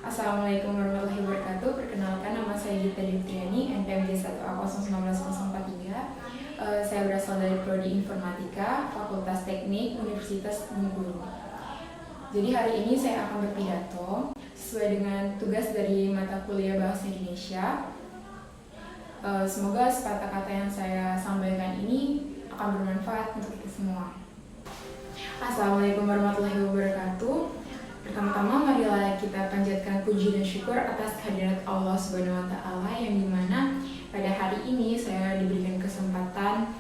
Assalamualaikum warahmatullahi wabarakatuh. Perkenalkan, nama saya Gita Divtriani, NPMJ 1A01903. Saya berasal dari Prodi Informatika, Fakultas Teknik, Universitas Bengkulu. Jadi hari ini saya akan berpidato sesuai dengan tugas dari mata kuliah Bahasa Indonesia. Semoga sepatah kata yang saya sampaikan ini akan bermanfaat untuk kita semua. Assalamualaikum warahmatullahi wabarakatuh. Pertama-tama marilah kita panjatkan puji dan syukur atas kehadirat Allah Subhanahu wa Ta'ala, yang dimana pada hari ini saya diberikan kesempatan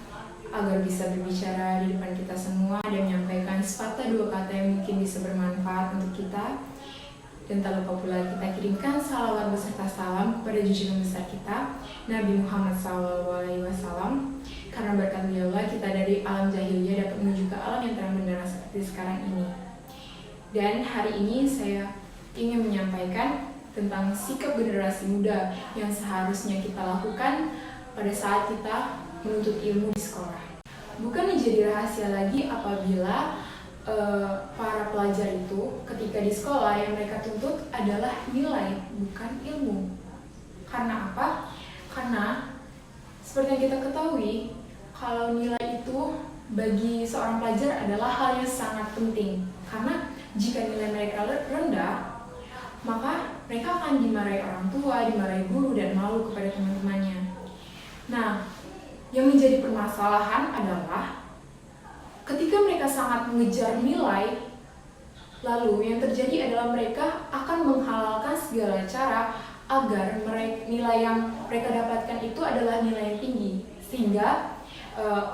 agar bisa berbicara di depan kita semua dan menyampaikan sepatah dua kata yang mungkin bisa bermanfaat untuk kita. Dan tak lupa pula kita kirimkan salawat beserta salam kepada junjungan besar kita, Nabi Muhammad SAW, karena berkat beliaulah kita dari alam jahiliyah dapat menuju ke alam yang terang benderang seperti sekarang ini. Dan hari ini saya ingin menyampaikan tentang sikap generasi muda yang seharusnya kita lakukan pada saat kita menuntut ilmu di sekolah. Bukan menjadi rahasia lagi apabila para pelajar itu ketika di sekolah yang mereka tuntut adalah nilai, bukan ilmu. Karena apa? Karena seperti yang kita ketahui, kalau nilai itu bagi seorang pelajar adalah hal yang sangat penting. Karena jika nilai mereka rendah, maka mereka akan dimarahi orang tua, dimarahi guru, dan malu kepada teman-temannya. Nah, yang menjadi permasalahan adalah ketika mereka sangat mengejar nilai, lalu yang terjadi adalah mereka akan menghalalkan segala cara agar nilai yang mereka dapatkan itu adalah nilai yang tinggi. Sehingga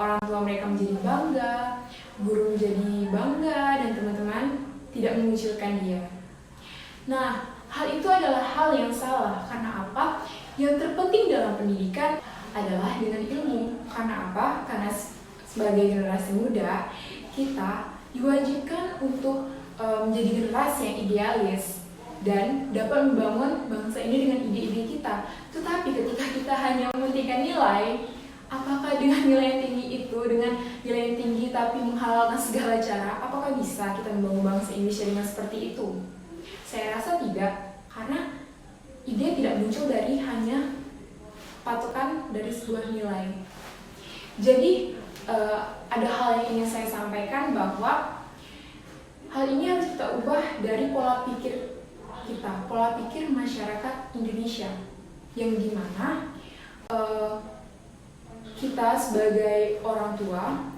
orang tua mereka menjadi bangga, guru menjadi bangga, dan teman-teman tidak mengucilkan dia. Nah, hal itu adalah hal yang salah. Karena apa? Yang terpenting dalam pendidikan adalah dengan ilmu. Karena apa? Karena sebagai generasi muda, kita diwajibkan untuk menjadi generasi yang idealis dan dapat membangun bangsa ini dengan ide-ide kita. Tetapi ketika kita hanya mementingkan nilai, apakah dengan nilai yang tinggi itu, dengan nilai yang tinggi tapi menghalalkan segala cara, apakah bisa kita membangun bangsa Indonesia dengan seperti itu? Saya rasa tidak, karena ide tidak muncul dari hanya patokan dari sebuah nilai. Jadi ada hal yang ingin saya sampaikan, bahwa hal ini harus kita ubah dari pola pikir kita, pola pikir masyarakat Indonesia, yang dimana kita sebagai orang tua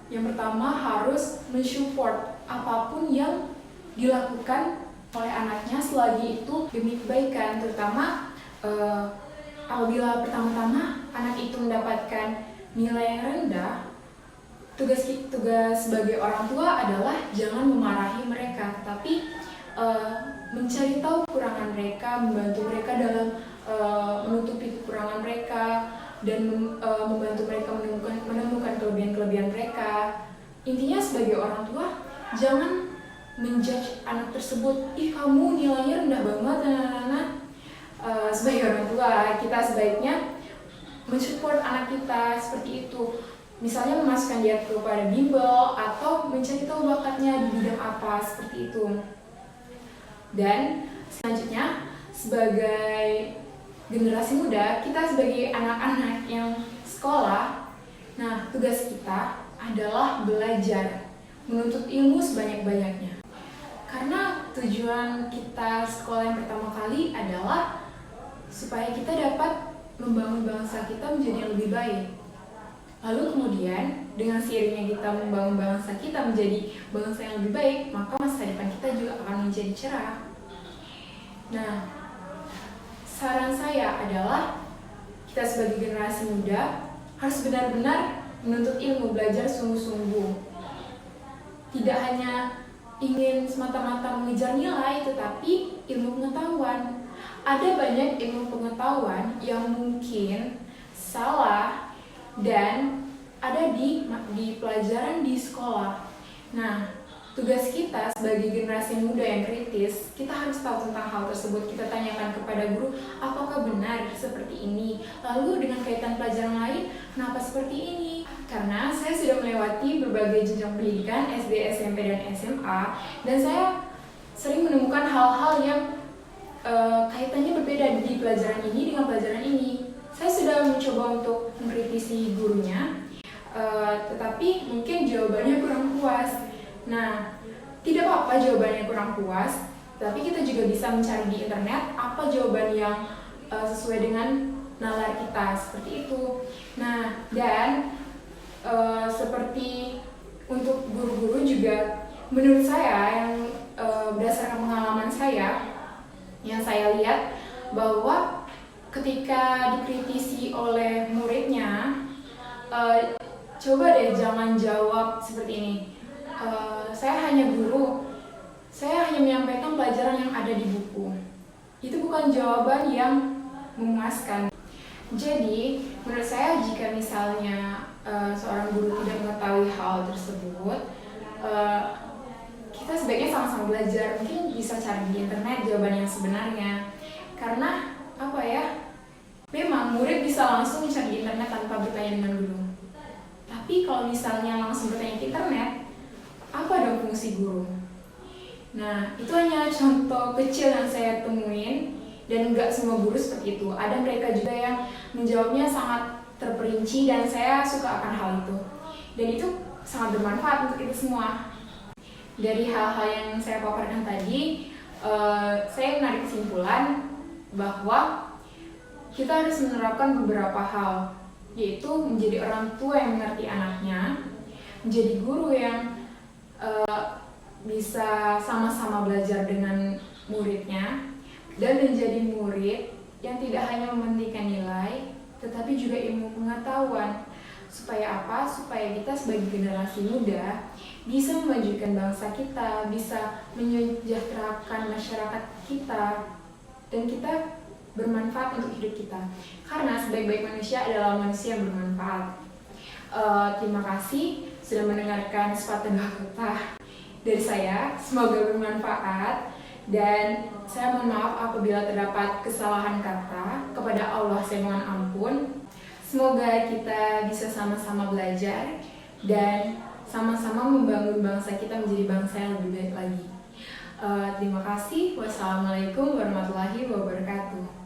yang pertama harus mensupport apapun yang dilakukan oleh anaknya selagi itu demi kebaikan, terutama apabila pertama-tama anak itu mendapatkan nilai yang rendah. Tugas sebagai orang tua adalah jangan memarahi mereka, tetapi mencari tahu kekurangan mereka, membantu mereka dalam menutupi kekurangan mereka, dan membantu mereka menemukan kelebihan-kelebihan mereka. Intinya sebagai orang tua, jangan menjudge anak tersebut, ih kamu nilainya rendah banget, sebagai orang tua, kita sebaiknya mensupport anak kita seperti itu. Misalnya memasukkan dia kepada bimbel, atau mencari tahu bakatnya di bidang apa, seperti itu. Dan selanjutnya, sebagai generasi muda, kita sebagai anak-anak yang sekolah, nah tugas kita adalah belajar, menuntut ilmu sebanyak-banyaknya. Karena tujuan kita sekolah yang pertama kali adalah supaya kita dapat membangun bangsa kita menjadi yang lebih baik. Lalu kemudian dengan seiringnya kita membangun bangsa kita menjadi bangsa yang lebih baik, maka masa depan kita juga akan menjadi cerah. Nah, saran saya adalah kita sebagai generasi muda harus benar-benar menuntut ilmu, belajar sungguh-sungguh. Tidak hanya ingin semata-mata mengejar nilai, tetapi ilmu pengetahuan. Ada banyak ilmu pengetahuan yang mungkin salah dan ada di pelajaran di sekolah. Nah, tugas kita sebagai generasi muda yang kritis, kita harus tahu tentang hal tersebut. Kita tanyakan kepada guru, apakah benar seperti ini? Lalu dengan kaitan pelajaran lain, kenapa seperti ini? Karena saya sudah melewati berbagai jenjang pendidikan SD, SMP, dan SMA, dan saya sering menemukan hal-hal yang kaitannya berbeda di pelajaran ini dengan pelajaran ini. Saya sudah mencoba untuk mengkritisi gurunya, tetapi mungkin jawabannya kurang puas. Nah, tidak apa-apa jawabannya kurang puas, tapi kita juga bisa mencari di internet apa jawaban yang sesuai dengan nalar kita, seperti itu. Nah, dan seperti untuk guru-guru juga, menurut saya yang berdasarkan pengalaman saya, yang saya lihat bahwa ketika dikritisi oleh muridnya, coba deh jangan jawab seperti ini. Saya hanya guru, saya hanya menyampaikan pelajaran yang ada di buku. Itu bukan jawaban yang memuaskan. Jadi, menurut saya jika misalnya seorang guru tidak mengetahui hal tersebut, kita sebaiknya sama-sama belajar. Mungkin bisa cari di internet jawaban yang sebenarnya. Karena apa ya? Memang murid bisa langsung mencari di internet tanpa bertanya dengan guru. Tapi kalau misalnya langsung bertanya ke internet, apa dong fungsi guru? Nah, itu hanya contoh kecil yang saya temuin, dan enggak semua guru seperti itu. Ada mereka juga yang menjawabnya sangat terperinci, dan saya suka akan hal itu. Dan itu sangat bermanfaat untuk kita semua. Dari hal-hal yang saya paparkan tadi, saya menarik kesimpulan bahwa kita harus menerapkan beberapa hal, yaitu menjadi orang tua yang mengerti anaknya, menjadi guru yang bisa sama-sama belajar dengan muridnya, dan menjadi murid yang tidak hanya mementingkan nilai, tetapi juga ilmu pengetahuan. Supaya apa? Supaya kita sebagai generasi muda bisa memajukan bangsa kita, bisa menyejahterakan masyarakat kita, dan kita bermanfaat untuk hidup kita. Karena sebaik-baik manusia adalah manusia yang bermanfaat. Terima kasih sudah mendengarkan sepatah dua kata dari saya. Semoga bermanfaat, dan saya mohon maaf apabila terdapat kesalahan kata. Kepada Allah saya mohon ampun. Semoga kita bisa sama-sama belajar dan sama-sama membangun bangsa kita menjadi bangsa yang lebih baik lagi. Terima kasih. Wassalamualaikum warahmatullahi wabarakatuh.